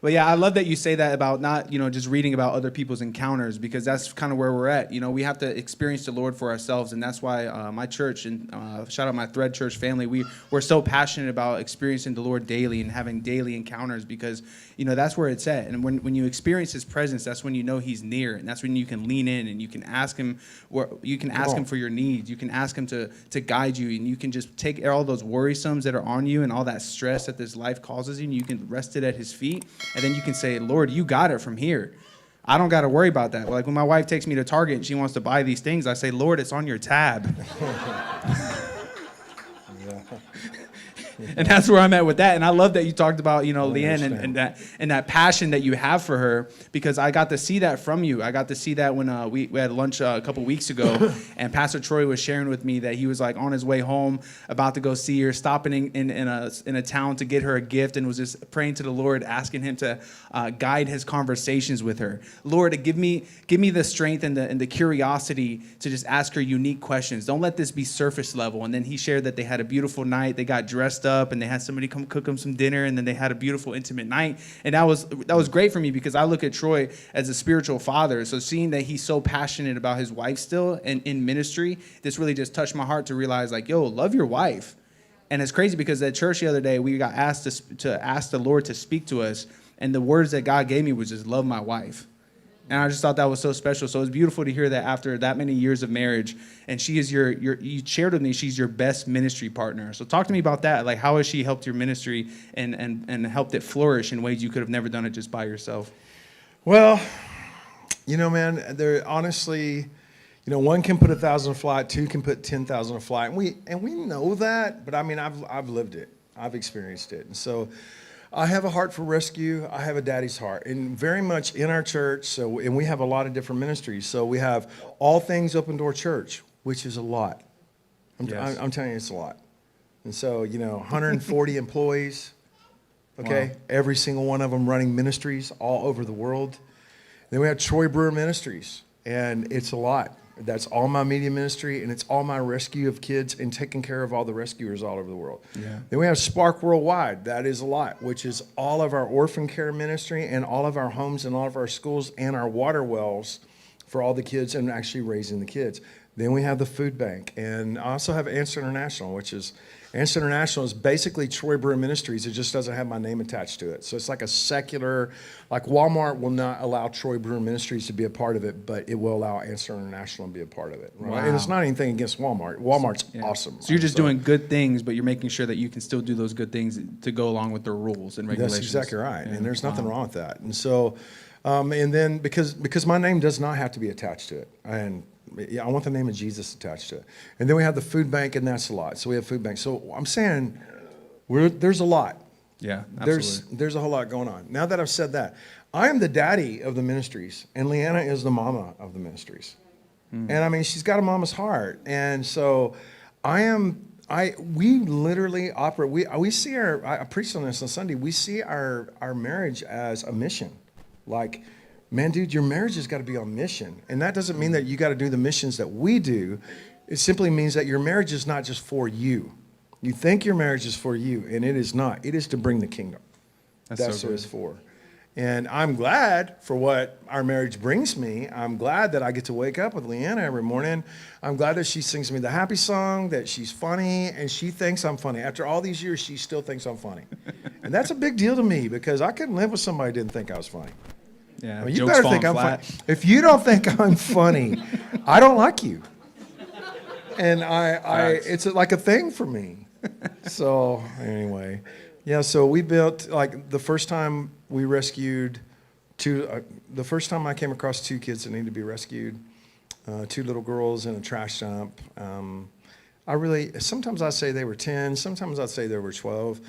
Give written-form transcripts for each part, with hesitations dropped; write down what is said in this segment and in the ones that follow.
But yeah, I love that you say that about not, just reading about other people's encounters, because that's kind of where we're at. We have to experience the Lord for ourselves, and that's why my church, and shout out my Thread Church family, we're so passionate about experiencing the Lord daily and having daily encounters, because that's where it's at. And when you experience His presence, that's when you know He's near, and that's when you can lean in and you can ask Him, Him for your needs. You can ask Him to guide you, and you can just take all those worrisomes that are on you and all that stress that this life causes you, and you can rest it at His feet. And then you can say, Lord, you got it from here. I don't got to worry about that. Like when my wife takes me to Target and she wants to buy these things, I say, Lord, it's on your tab. And that's where I'm at with that. And I love that you talked about, Leanne and that passion that you have for her, because I got to see that from you. I got to see that when we had lunch a couple weeks ago, and Pastor Troy was sharing with me that he was like on his way home, about to go see her, stopping in a town to get her a gift, and was just praying to the Lord, asking Him to guide his conversations with her. Lord, give me the strength and the curiosity to just ask her unique questions. Don't let this be surface level. And then he shared that they had a beautiful night. They got dressed up and they had somebody come cook them some dinner, and then they had a beautiful intimate night. And that was great for me, because I look at Troy as a spiritual father. So seeing that he's so passionate about his wife still and in ministry, this really just touched my heart to realize, like, yo, love your wife. And it's crazy because at church the other day, we got asked to ask the Lord to speak to us, and the words that God gave me was just love my wife. And I just thought that was so special. So it's beautiful to hear that after that many years of marriage, and she is you shared with me, she's your best ministry partner. So talk to me about that. Like, how has she helped your ministry and helped it flourish in ways you could have never done it just by yourself? Well, man, there honestly, one can put 1,000 a flight, two can put 10,000 a flight. And we know that, but I mean, I've lived it. I've experienced it. And so I have a heart for rescue. I have a daddy's heart, and very much in our church. And we have a lot of different ministries. So we have All Things Open Door Church, which is a lot. I'm telling you, it's a lot. And so, 140 employees. Okay, wow. Every single one of them running ministries all over the world. Then we have Troy Brewer Ministries, and it's a lot. That's all my media ministry, and it's all my rescue of kids and taking care of all the rescuers all over the world. Yeah. Then we have Spark Worldwide. That is a lot, which is all of our orphan care ministry and all of our homes and all of our schools and our water wells for all the kids and actually raising the kids. Then we have the food bank, and I also have Answer International, which is Answer International is basically Troy Brewer Ministries. It just doesn't have my name attached to it. So it's like a secular, like Walmart will not allow Troy Brewer Ministries to be a part of it, but it will allow Answer International to be a part of it. Right? Wow. And it's not anything against Walmart. Walmart's awesome. So you're just doing good things, but you're making sure that you can still do those good things to go along with their rules and regulations. That's exactly right. Yeah. And there's nothing wrong with that. And so, and then because my name does not have to be attached to it. And I want the name of Jesus attached to it. And then we have the food bank, and that's a lot. So we have food bank. So I'm saying there's a lot. Yeah, absolutely. There's a whole lot going on. Now that I've said that, I am the daddy of the ministries, and Leanna is the mama of the ministries. And I mean, she's got a mama's heart. And so we literally operate, we see I preached on this on Sunday, we see our marriage as a mission. Like, man, dude, your marriage has got to be on mission. And that doesn't mean that you got to do the missions that we do. It simply means that your marriage is not just for you. You think your marriage is for you, and it is not. It is to bring the kingdom. That's what it's for. And I'm glad for what our marriage brings me. I'm glad that I get to wake up with Leanna every morning. I'm glad that she sings me the happy song, that she's funny, and she thinks I'm funny. After all these years, she still thinks I'm funny. And that's a big deal to me, because I couldn't live with somebody who didn't think I was funny. Yeah, I mean, you better think I'm funny. If you don't think I'm funny, I don't like you. And it's like a thing for me. So anyway, yeah. So we built, like, the first time we rescued the first time I came across two kids that needed to be rescued, two little girls in a trash dump. Sometimes I say they were 10. Sometimes I'd say they were 12.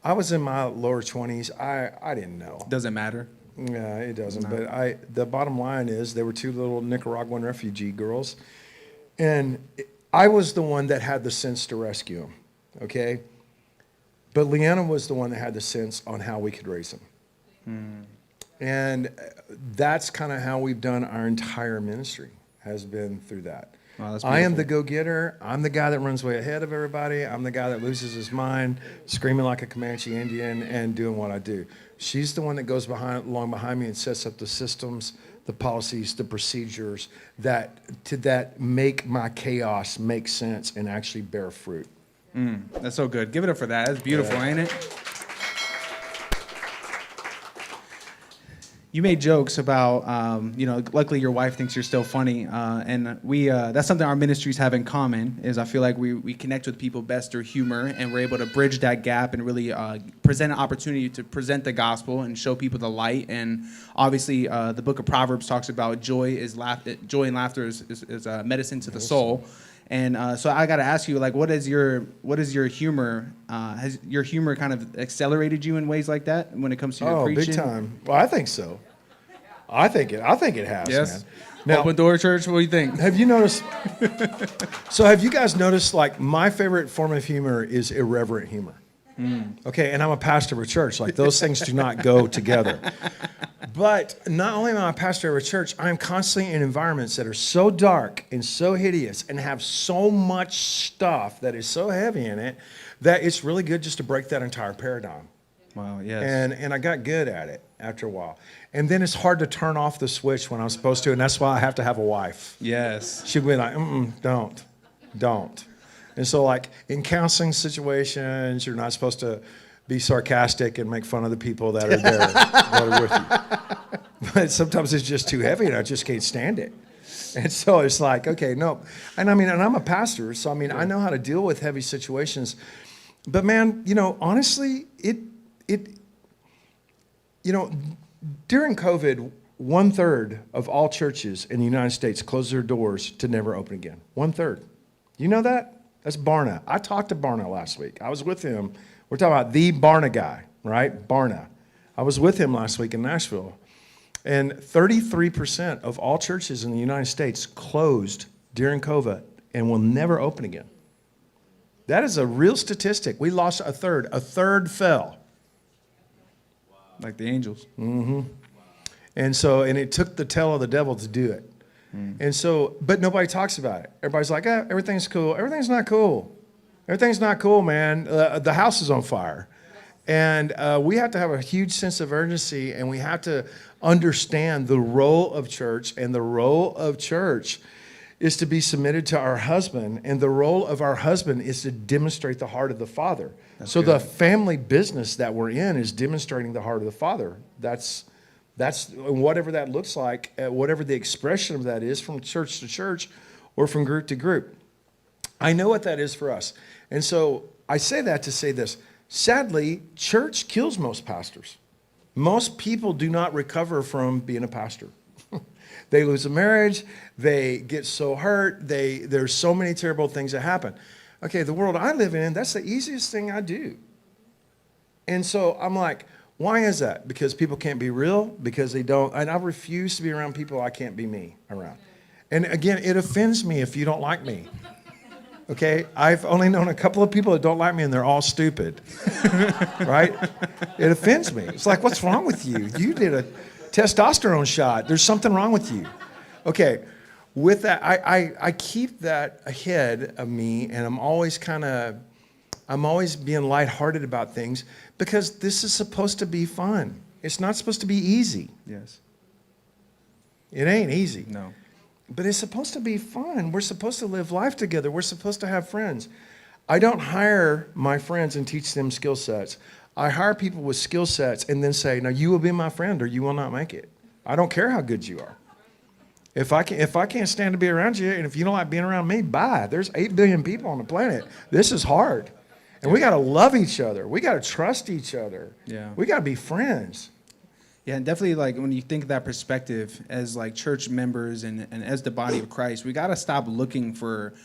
I was in my lower 20s. I didn't know. Doesn't matter. Yeah, it doesn't. No. But the bottom line is they were two little Nicaraguan refugee girls, and I was the one that had the sense to rescue them, okay? But Leanna was the one that had the sense on how we could raise them. And that's kind of how we've done our entire ministry, has been through that. Wow, that's I am the beautiful. go-getter. I'm the guy that runs way ahead of everybody. I'm the guy that loses his mind, screaming like a Comanche Indian and doing what I do. She's the one that goes along behind me and sets up the systems, the policies, the procedures that make my chaos make sense and actually bear fruit. That's so good. Give it up for that. That's beautiful, ain't it? You made jokes about, luckily your wife thinks you're still funny. And that's something our ministries have in common is I feel like we connect with people best through humor, and we're able to bridge that gap and really present an opportunity to present the gospel and show people the light. And obviously the book of Proverbs talks about joy and laughter is medicine to the soul. And so I got to ask you, like, what is your humor? Has your humor kind of accelerated you in ways like that when it comes to your preaching? Big time. Well, I think so. I think it has, Yes. man. Now, Open Door Church. What do you think? have you noticed? So have you guys noticed, like, my favorite form of humor is irreverent humor? Okay, and I'm a pastor of a church. Like, those things do not go together. But not only am I a pastor of a church, I'm constantly in environments that are so dark and so hideous and have so much stuff that is so heavy in it that it's really good just to break that entire paradigm. Wow. Yes. And I got good at it after a while. And then it's hard to turn off the switch when I'm supposed to, and that's why I have to have a wife. Yes. She'll be like, don't. And so, like, in counseling situations, you're not supposed to be sarcastic and make fun of the people that are there, that are with you. But sometimes it's just too heavy, and I just can't stand it. And so it's like, okay, no. And I mean, and I'm a pastor, so I mean, I know how to deal with heavy situations. But man, honestly, during COVID, 1/3 of all churches in the United States closed their doors to never open again. 1/3. You know that? That's Barna. I talked to Barna last week. I was with him. We're talking about the Barna guy, right? Barna. I was with him last week in Nashville. And 33% of all churches in the United States closed during COVID and will never open again. That is a real statistic. We lost a third. A third fell. Like the angels. Mm-hmm. And it took the tail of the devil to do it. And so, but nobody talks about it. Everybody's like, everything's cool. Everything's not cool. Everything's not cool, man. The house is on fire. And we have to have a huge sense of urgency, and we have to understand the role of church. And the role of church is to be submitted to our husband. And the role of our husband is to demonstrate the heart of the Father. That's so good. The family business that we're in is demonstrating the heart of the Father. That's whatever that looks like, whatever the expression of that is from church to church or from group to group. I know what that is for us. And so I say that to say this. Sadly, church kills most pastors. Most people do not recover from being a pastor. They lose a marriage. They get so hurt. There's so many terrible things that happen. Okay, the world I live in, that's the easiest thing I do. And so I'm like, why is that? Because people can't be real? Because they don't. And I refuse to be around people I can't be me around. And again, it offends me if you don't like me. Okay? I've only known a couple of people that don't like me, and they're all stupid. Right? It offends me. It's like, what's wrong with you? You did a testosterone shot. There's something wrong with you. Okay. With that, I keep that ahead of me, and I'm always being lighthearted about things because this is supposed to be fun. It's not supposed to be easy. Yes. It ain't easy. No. But it's supposed to be fun. We're supposed to live life together. We're supposed to have friends. I don't hire my friends and teach them skill sets. I hire people with skill sets and then say, now you will be my friend or you will not make it. I don't care how good you are. If I can't stand to be around you, and if you don't like being around me, bye. There's 8 billion people on the planet. This is hard. And we got to love each other. We got to trust each other. Yeah. We got to be friends. Yeah, and definitely, like, when you think of that perspective as, like, church members and as the body of Christ, we got to stop looking for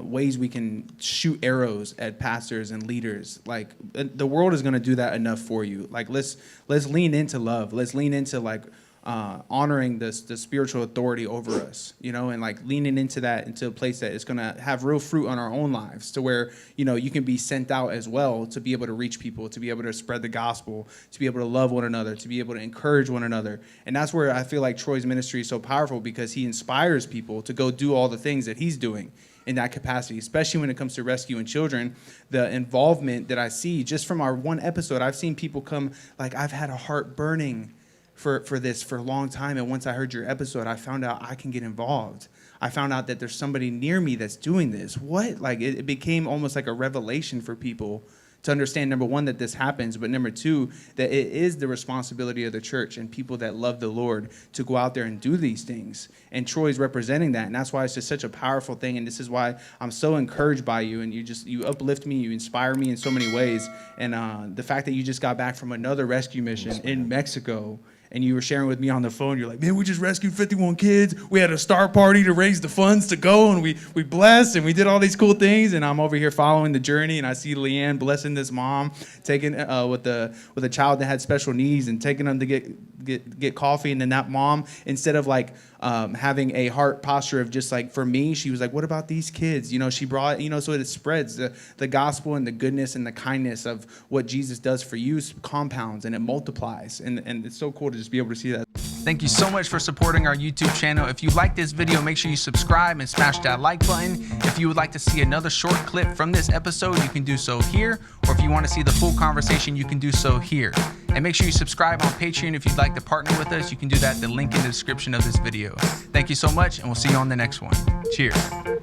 ways we can shoot arrows at pastors and leaders. Like, the world is going to do that enough for you. Like, let's lean into love. Let's lean into, like, honoring the spiritual authority over us, you know, and like leaning into that, into a place that is going to have real fruit on our own lives, to where, you know, you can be sent out as well to be able to reach people, to be able to spread the gospel, to be able to love one another, to be able to encourage one another. And that's where I feel like Troy's ministry is so powerful, because he inspires people to go do all the things that he's doing in that capacity, especially when it comes to rescuing children. The involvement that I see just from our one episode, I've seen people come, like, I've had a heart burning for this for a long time. And once I heard your episode, I found out I can get involved. I found out that there's somebody near me that's doing this. What? Like, it became almost like a revelation for people to understand, number one, that this happens, but number two, that it is the responsibility of the church and people that love the Lord to go out there and do these things. And Troy's representing that, and that's why it's just such a powerful thing. And this is why I'm so encouraged by you, and you uplift me, you inspire me in so many ways. And the fact that you just got back from another rescue mission in Mexico, and you were sharing with me on the phone, you're like, man, we just rescued 51 kids. We had a star party to raise the funds to go, and we blessed, and we did all these cool things. And I'm over here following the journey, and I see Leanne blessing this mom, taking with a child that had special needs, and taking them to get coffee. And then that mom, instead of like having a heart posture of just like, for me, she was like, what about these kids? You know, she brought, you know, so it spreads the gospel and the goodness and the kindness of what Jesus does for you compounds, and it multiplies. And it's so cool to just be able to see that. Thank you so much for supporting our YouTube channel. If you like this video, make sure you subscribe and smash that like button. If you would like to see another short clip from this episode, you can do so here. Or if you want to see the full conversation, you can do so here. And make sure you subscribe on Patreon if you'd like to partner with us. You can do that, the link in the description of this video. Thank you so much, and we'll see you on the next one. Cheers.